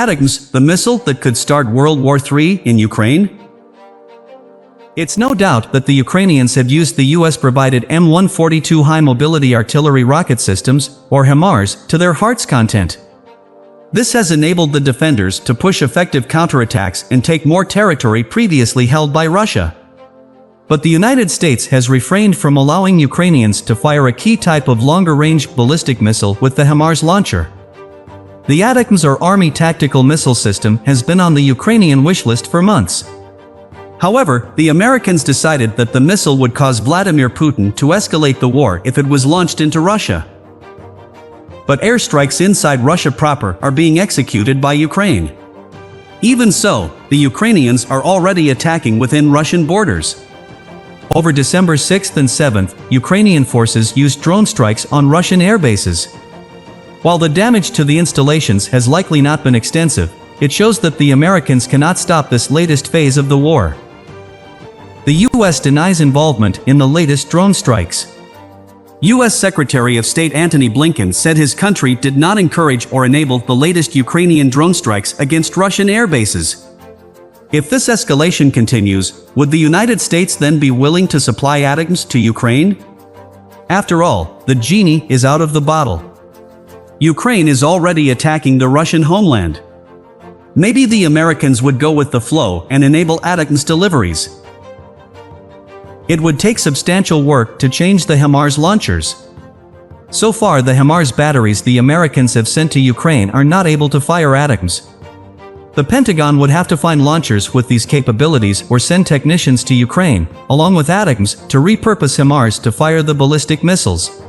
ATACMS, the missile that could start World War III in Ukraine? It's no doubt that the Ukrainians have used the US-provided M142 high-mobility artillery rocket systems, or HIMARS, to their heart's content. This has enabled the defenders to push effective counterattacks and take more territory previously held by Russia. But the United States has refrained from allowing Ukrainians to fire a key type of longer-range ballistic missile with the HIMARS launcher. The ATACMS or Army Tactical Missile System has been on the Ukrainian wish list for months. However, the Americans decided that the missile would cause Vladimir Putin to escalate the war if it was launched into Russia. But airstrikes inside Russia proper are being executed by Ukraine. Even so, the Ukrainians are already attacking within Russian borders. Over December 6th and 7th, Ukrainian forces used drone strikes on Russian air bases. While the damage to the installations has likely not been extensive, it shows that the Americans cannot stop this latest phase of the war. The US denies involvement in the latest drone strikes. US Secretary of State Antony Blinken said his country did not encourage or enable the latest Ukrainian drone strikes against Russian air bases. If this escalation continues, would the United States then be willing to supply ATACMS to Ukraine? After all, the genie is out of the bottle. Ukraine is already attacking the Russian homeland. Maybe the Americans would go with the flow and enable ATACMS deliveries. It would take substantial work to change the HIMARS launchers. So far, the HIMARS batteries the Americans have sent to Ukraine are not able to fire ATACMS. The Pentagon would have to find launchers with these capabilities or send technicians to Ukraine, along with ATACMS, to repurpose HIMARS to fire the ballistic missiles.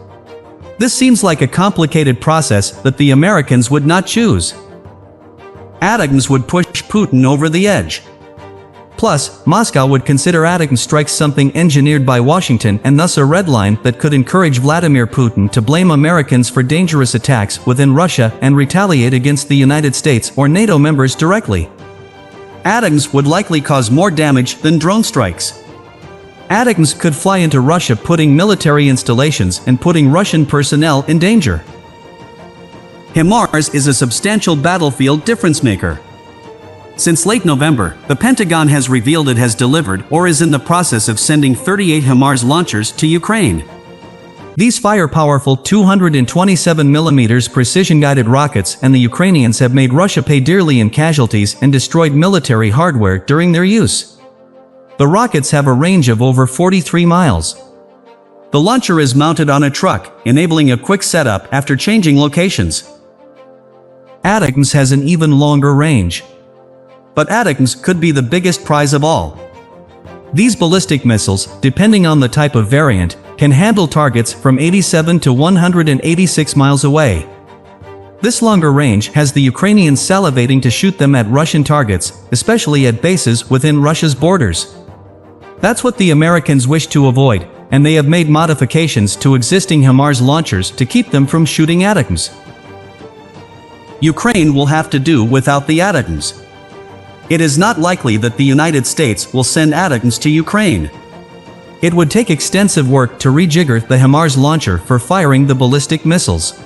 This seems like a complicated process that the Americans would not choose. ATACMS would push Putin over the edge. Plus, Moscow would consider ATACMS strikes something engineered by Washington and thus a red line that could encourage Vladimir Putin to blame Americans for dangerous attacks within Russia and retaliate against the United States or NATO members directly. ATACMS would likely cause more damage than drone strikes. ATACMS could fly into Russia, putting military installations and putting Russian personnel in danger. HIMARS is a substantial battlefield difference maker. Since late November, the Pentagon has revealed it has delivered or is in the process of sending 38 HIMARS launchers to Ukraine. These fire powerful 227mm precision-guided rockets, and the Ukrainians have made Russia pay dearly in casualties and destroyed military hardware during their use. The rockets have a range of over 43 miles. The launcher is mounted on a truck, enabling a quick setup after changing locations. ATACMS has an even longer range. But ATACMS could be the biggest prize of all. These ballistic missiles, depending on the type of variant, can handle targets from 87 to 186 miles away. This longer range has the Ukrainians salivating to shoot them at Russian targets, especially at bases within Russia's borders. That's what the Americans wish to avoid, and they have made modifications to existing HIMARS launchers to keep them from shooting ATACMS. Ukraine will have to do without the ATACMS. It is not likely that the United States will send ATACMS to Ukraine. It would take extensive work to rejigger the HIMARS launcher for firing the ballistic missiles.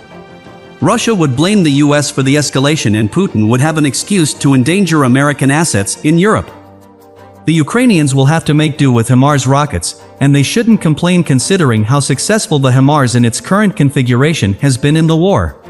Russia would blame the US for the escalation, and Putin would have an excuse to endanger American assets in Europe. The Ukrainians will have to make do with HIMARS rockets, and they shouldn't complain considering how successful the HIMARS in its current configuration has been in the war.